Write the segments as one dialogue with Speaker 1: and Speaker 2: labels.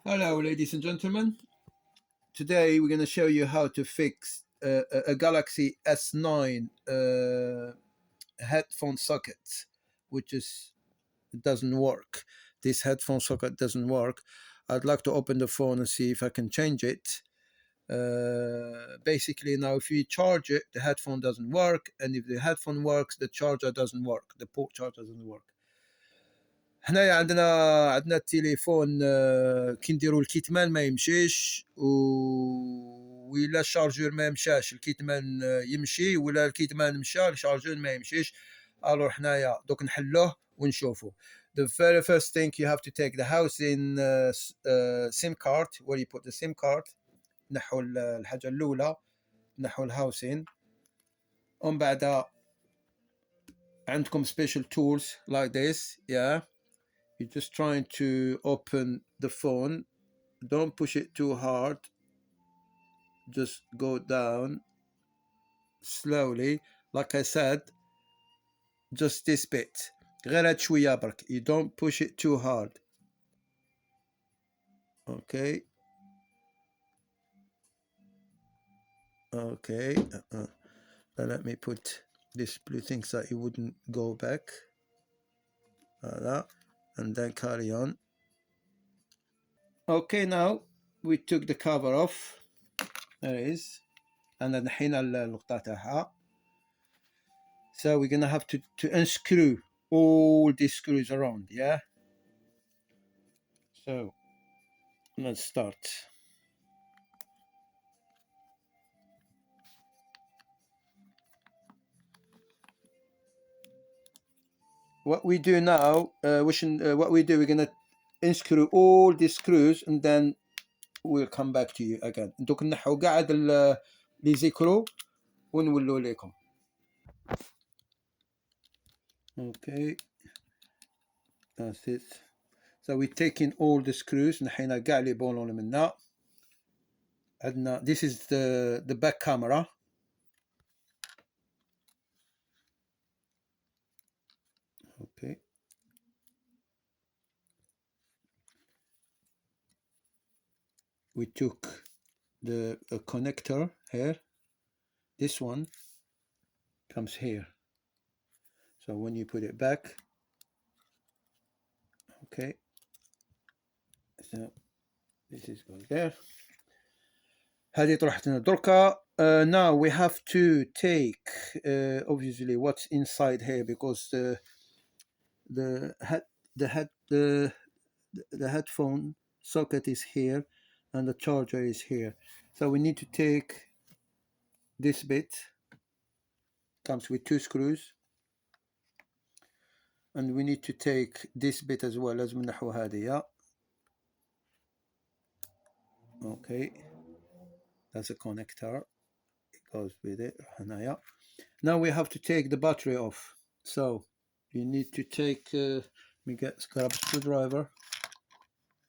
Speaker 1: Hello, ladies and gentlemen. Today we're going to show you how to fix a Galaxy S9 headphone socket, which doesn't work. This headphone socket doesn't work. I'd like to open the phone and see if I can change it. Basically, now if you charge it, the headphone doesn't work, and if the headphone works, the charger doesn't work. The port charger doesn't work. هنايا عندنا التليفون كي نديرو الكيتمان ما يمشيش وإلا الشارجور ما مشاش الكيتمان يمشي، ولا الكيتمان مشى الشارجور ما يمشيش. الو حنايا دوك نحلوه ونشوفو. The very first thing you have to take the housing SIM card, where you put the SIM card. نحو الحاجة الأولى، نحو الهاوسين. ومن بعد عندكم special tools like this. You're just trying to open the phone. Don't push it too hard. Just go down slowly. Like I said, just this bit. غير هاد شوية برك. You don't push it too hard. Okay. Okay. Now let me put this blue thing so it wouldn't go back. Like that. And then carry on. Okay, now we took the cover off. There it is. And then الحين الغطاء تاعها. So we're gonna have to unscrew all these screws around. So let's start. What we do now, we're gonna unscrew all these screws and then we'll come back to you again. دوك نحو قاعد لي زيكرو ونولو لكم. Okay, that's it. So we're taking all the screws. نحينا كاع لي بولون منا. عندنا this is the back camera. Okay. We took the connector here. This one comes here. So when you put it back, okay. So this is going there. هذه طرحت لنا دركا. Now we have to take obviously what's inside here, because the headphone socket is here and the charger is here. So we need to take this bit. Comes with 2 screws. And we need to take this bit as well. لازم نحو هذه. Okay, that's a connector. It goes with it. Now we have to take the battery off. So you need to take we grab a screwdriver.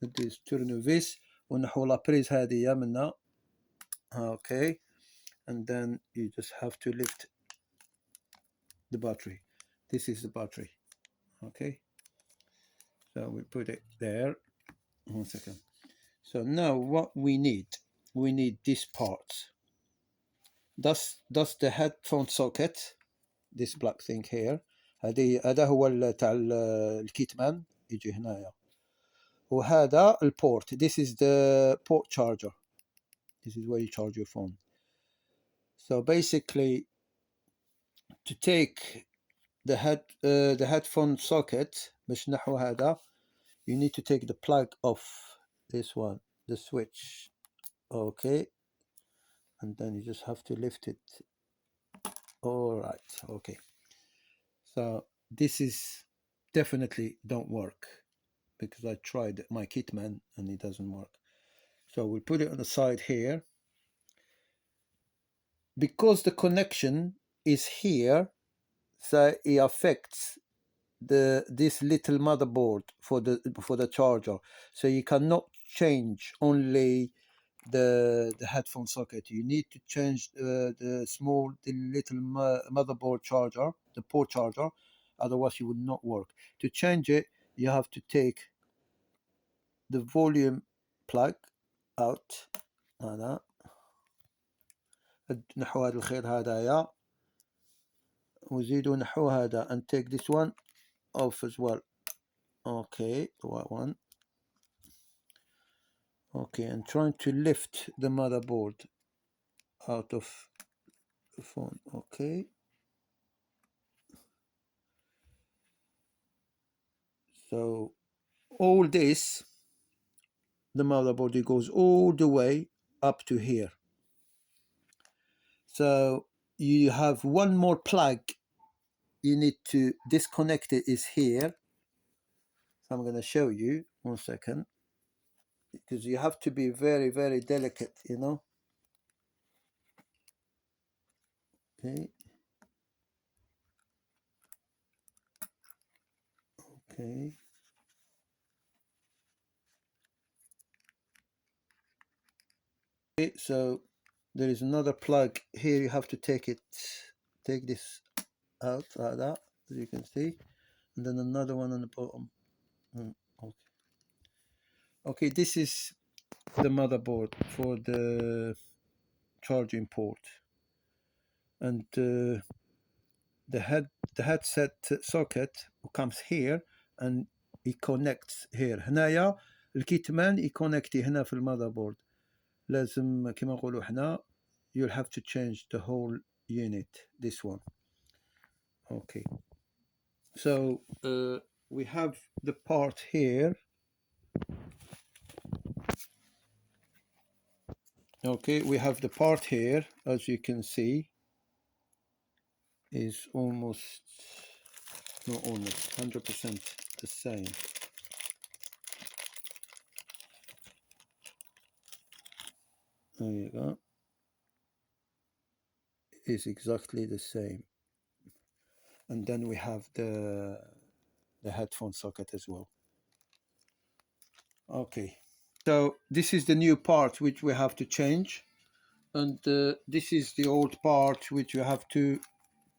Speaker 1: This tournevis ونحو لا بريز هذه منها. Okay, and then you just have to lift the battery. This is the battery. Okay, so we put it there. 1 second. So now what we need this part. That's the headphone socket. This black thing here. هذا هو تاع الكيتمان يجي هنايا. وهذا البورت. This is the port charger. This is where you charge your phone. So basically, to take the headphone socket باش نحو هذا, you need to take the plug off. This one, the switch. Okay, and then you just have to lift it. All right. Okay, so this is definitely don't work, because I tried my Kitman and it doesn't work. So we'll put it on the side here. Because the connection is here, so it affects this little motherboard for the charger. So you cannot change only the headphone socket. You need to change the little motherboard charger, the port charger, otherwise it would not work. To change it, you have to take the volume plug out هذا نحو هذا الخيط هذايا وزيدوا نحو هذا and take this one off as well. Okay, one. Okay, and trying to lift the motherboard out of the phone. Okay, so all this, the motherboard, it goes all the way up to here. So you have one more plug you need to disconnect. It is here. So I'm going to show you 1 second, because you have to be very, very delicate, you know. Okay. Okay. Okay, so there is another plug here. You have to take this out like that, as you can see, and then another one on the bottom. Okay. Okay, this is the motherboard for the charging port, and the headset socket comes here and it connects here. هنايا الكيتمان يكونكتي هنا في المذربورد. لازم كما نقولوا احنا you'll have to change the whole unit, this one. Okay, so we have the part here. Okay, we have the part here, as you can see, is almost, not almost, 100% the same. There you go. Is exactly the same. And then we have the headphone socket as well. Okay, so this is the new part which we have to change, and this is the old part which you have to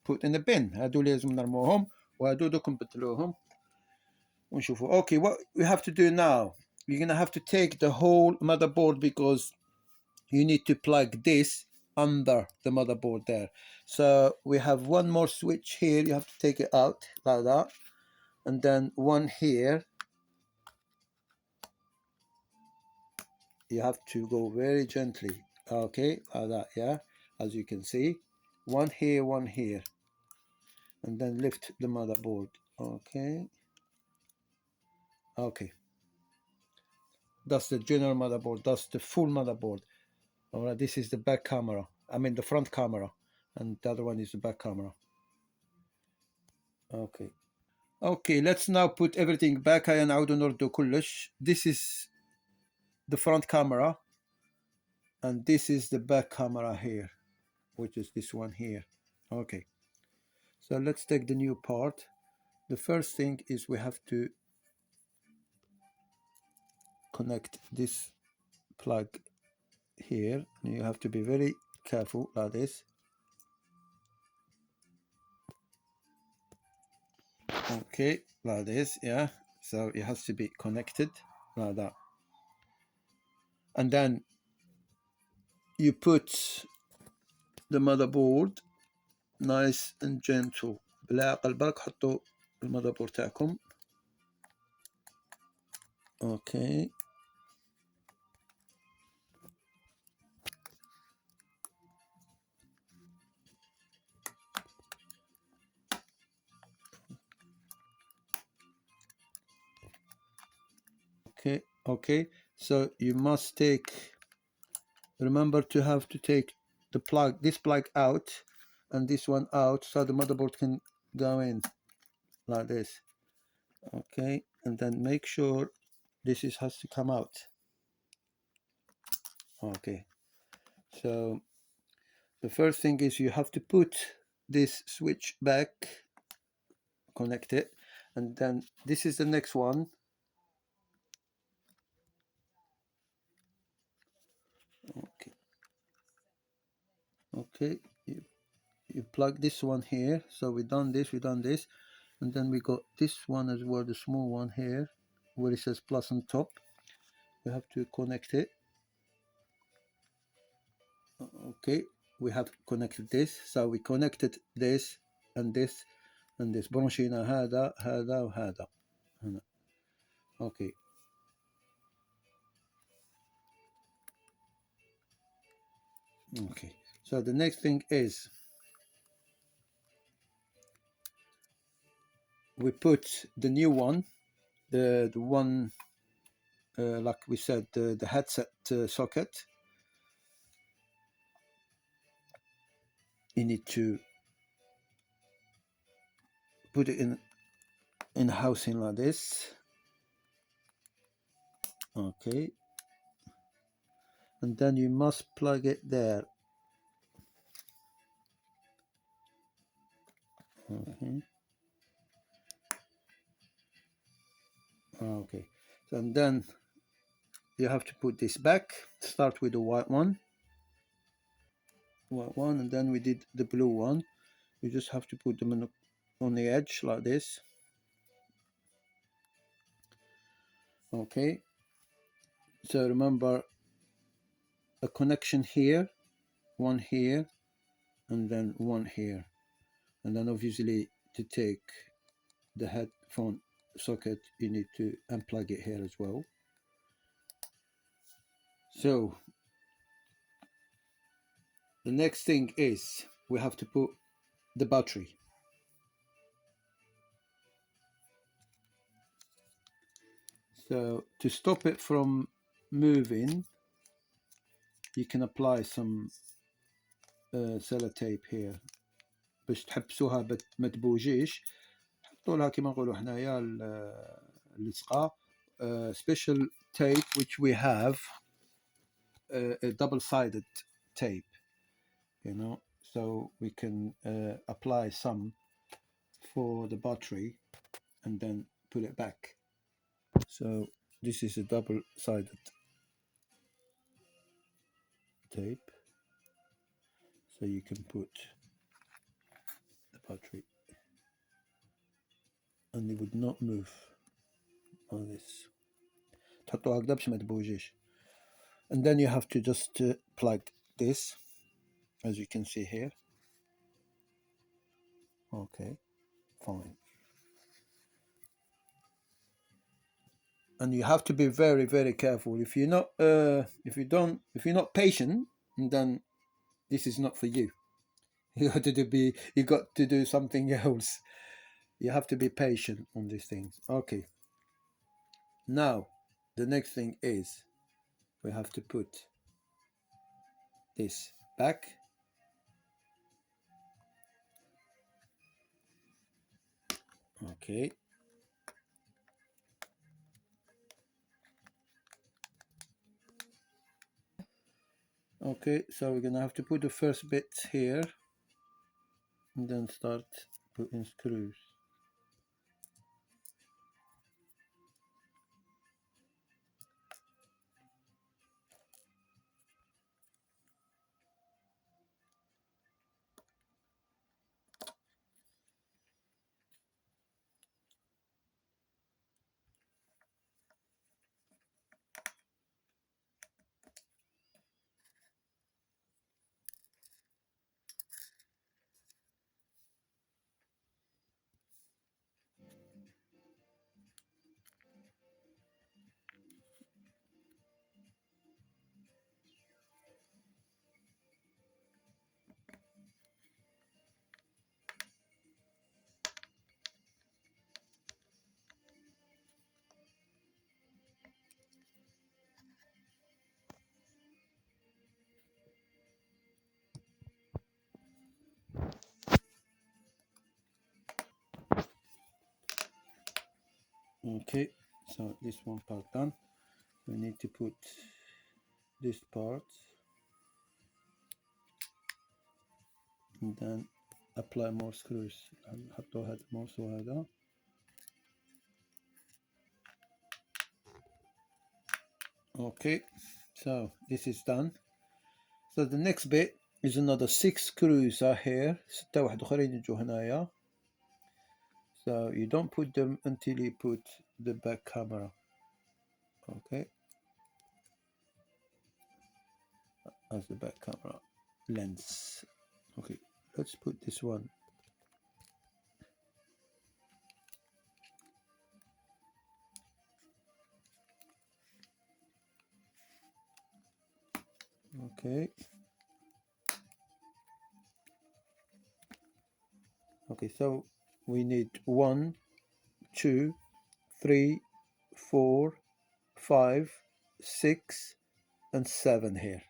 Speaker 1: put in the bin. هادو لازم نرموهم وهادو دوك نبدلوهم ونشوفوا. Okay, what we have to do now, you're gonna have to take the whole motherboard, because you need to plug this under the motherboard there. So we have one more switch here. You have to take it out like that, and then one here. You have to go very gently. Okay, like that, yeah, as you can see. One here, and then lift the motherboard. Okay. Okay, that's the general motherboard. That's the full motherboard. All right, this is the back camera. I mean the front camera, and the other one is the back camera. Okay. Okay, let's now put everything back. This is the front camera, and this is the back camera here, which is this one here. Okay, so let's take the new part. The first thing is we have to connect this plug here. You have to be very careful like this. Okay, like this, yeah. So it has to be connected like that. And then you put the motherboard nice and gentle. بلا عقل بالك حطوا المذربورد تاعكم. Okay. Okay, so you must remember to have to take this plug out and this one out, so the motherboard can go in like this. Okay, and then make sure this has to come out. Okay, so the first thing is you have to put this switch back, connect it, and then this is the next one. Okay, you plug this one here. So we've done this, and then we got this one as well, the small one here, where it says plus on top. we have to connect it. Okay, we have connected this, so we connected this and this and this. برونشينا هذا وهذا هنا. Okay. Okay, so the next thing is we put the new one, the one like we said, the headset socket. You need to put it in housing like this. Okay, and then you must plug it there. Okay. Okay, so and then you have to put this back. Start with the white one, and then we did the blue one. You just have to put them on the edge like this. Okay, so remember a connection here, one here, and then one here, and then obviously to take the headphone socket you need to unplug it here as well. So the next thing is we have to put the battery. So to stop it from moving, you can apply some sellotape here باش تحبسوها ما تبوجيش. حطوا لها كما نقولوا حنايا اللصقه special tape which we have a double-sided tape, you know, so we can apply some for the battery and then put it back. So this is a double-sided tape, so you can put the battery and it would not move on this. تحطوها هكذا باش ما تبوجيش. And then you have to just plug this, as you can see here. Okay, fine. And you have to be very, very careful. If you're not, if you're not patient, then this is not for you. You got to do something else. You have to be patient on these things. Okay. Now, the next thing is we have to put this back. Okay. Okay, so we're gonna have to put the first bit here and then start putting screws. Okay, so this one part done. We need to put this part and then apply more screws. نحطوا هذا الموس وهذا. Okay, so this is done. So the next bit is another 6 screws are here. 6 واحد اخرين يجوا هنايا. So you don't put them until you put the back camera. Okay. as the back camera lens. Okay, let's put this one. Okay. Okay, so we need 1, 2, 3, 4, 5, 6, and 7 here.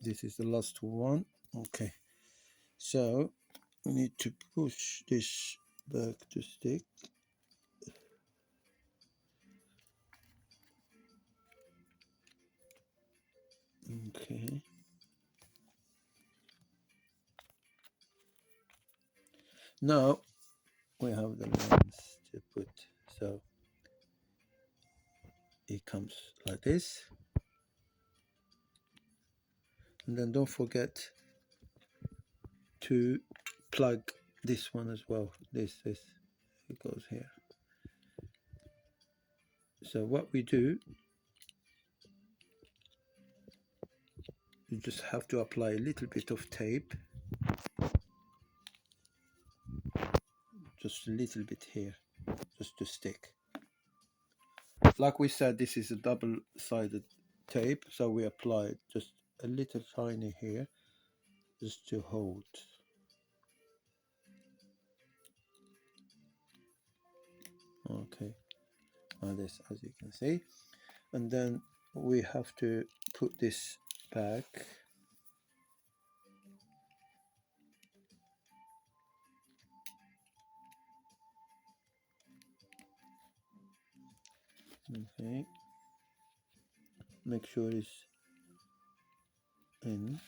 Speaker 1: This is the last one. Okay, so we need to push this back to stick. Okay. Now we have the lens to put, so it comes like this, and then don't forget to plug this one as well. This it goes here. So what we do, you just have to apply a little bit of tape, just a little bit here, just to stick. Like we said, this is a double-sided tape, so we apply just a little tiny here, just to hold. Okay, like this, as you can see. And then we have to put this back. Okay, make sure it's in.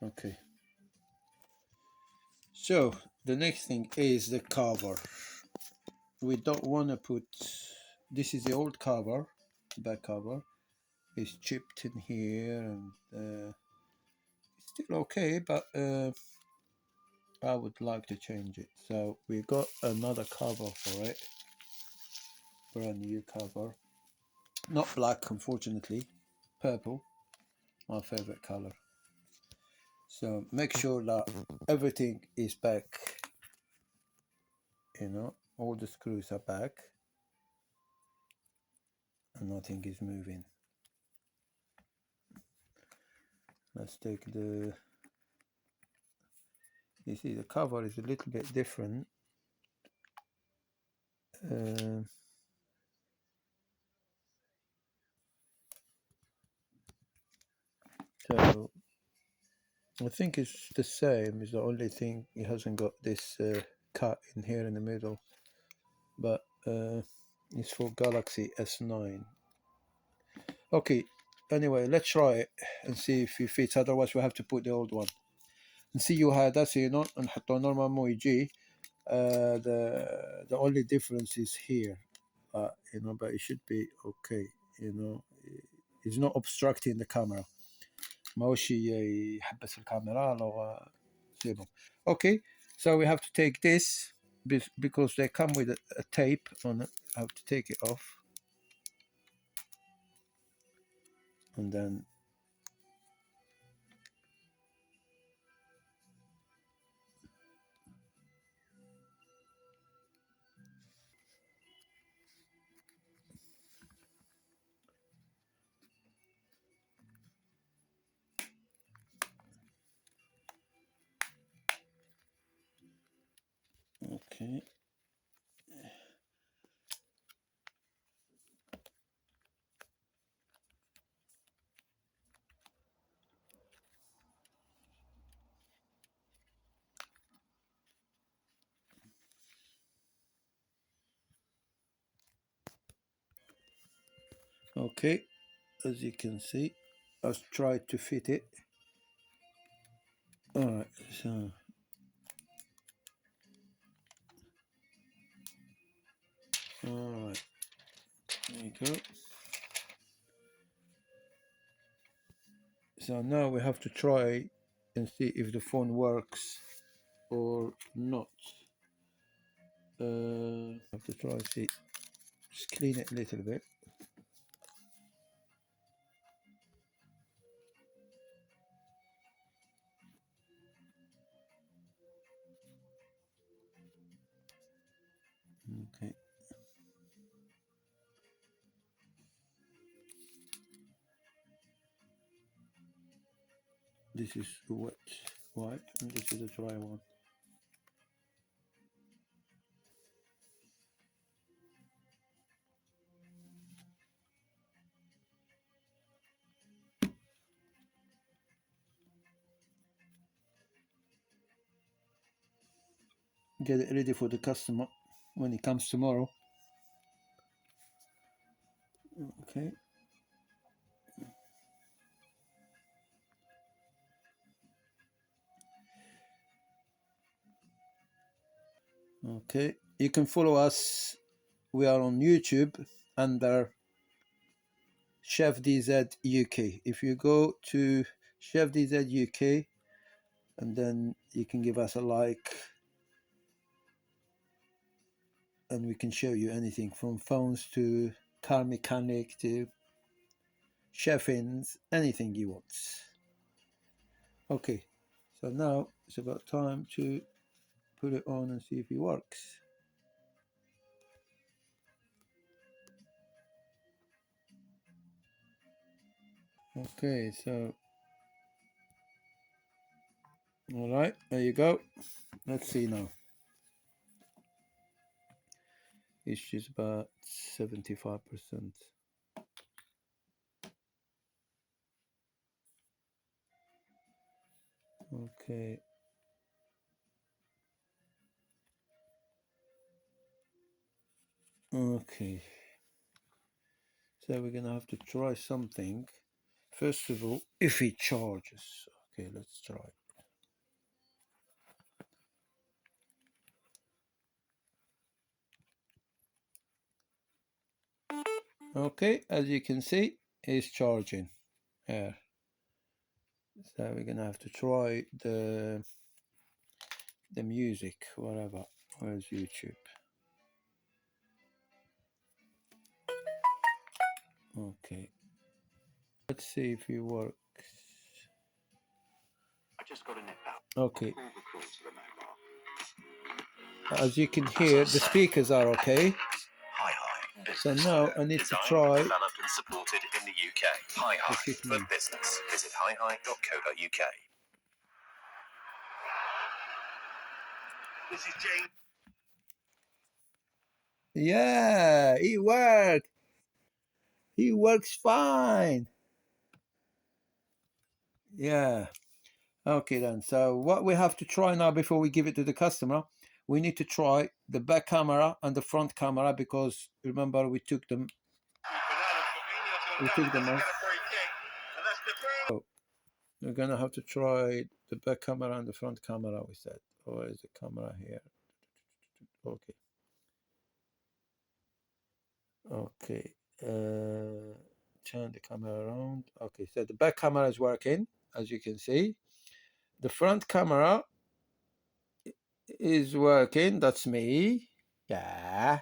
Speaker 1: Okay, so the next thing is the cover. We don't want to put, this is the old cover, back cover. It's chipped in here, and it's still okay, but I would like to change it. So we got another cover for it, brand new cover, not black unfortunately, purple, my favorite color. So make sure that everything is back, you know, all the screws are back and nothing is moving. Let's take the, you see the cover is a little bit different. So I think it's the same, is the only thing it hasn't got this cut in here in the middle, but it's for Galaxy S9. Okay, anyway, let's try it and see if it fits, otherwise we have to put the old one. نسيو هذا سينو نحطو نورمالمون يجي the only difference is here, you know, but it should be okay, you know, it's not obstructing the camera, ماهوش يحبس الكاميرا لو c'est bon. Okay, so we have to take this because they come with a tape on it. I have to take it off, and then okay. Okay, as you can see, I've tried to fit it. All right, so all right, there you go. So now we have to try and see if the phone works or not. Have to try, see, just clean it a little bit. Okay. This is a wet wipe and this is a dry one. Get it ready for the customer when he comes tomorrow. Okay. Okay. You can follow us. We are on YouTube under Chef DZ UK. If you go to Chef DZ UK, and then you can give us a like, and we can show you anything from phones to car mechanic to chef-ins, anything you want. Okay, so now it's about time to put it on and see if it works. Okay, so all right, there you go. Let's see now. It's just about 75%. Okay. Okay. So we're gonna have to try something. First of all, if it charges. Okay, let's try. Okay, as you can see, it's charging here. So we're gonna have to try the music, whatever. Where's YouTube? Okay. Let's see if it works. I just got a nip out. Okay. As you can hear, the speakers are okay. So now I need to try. Developed and supported in the UK. Hi for business. Visit hihi.co.uk. This is James. Yeah, it worked. It works fine. Yeah. Okay then. So what we have to try now before we give it to the customer, we need to try the back camera and the front camera because remember we took them. Off. So we're gonna have to try the back camera and the front camera. We said, or is the camera here? Okay. Okay. Turn the camera around. Okay, so the back camera is working, as you can see. The front camera is working. That's me. Yeah.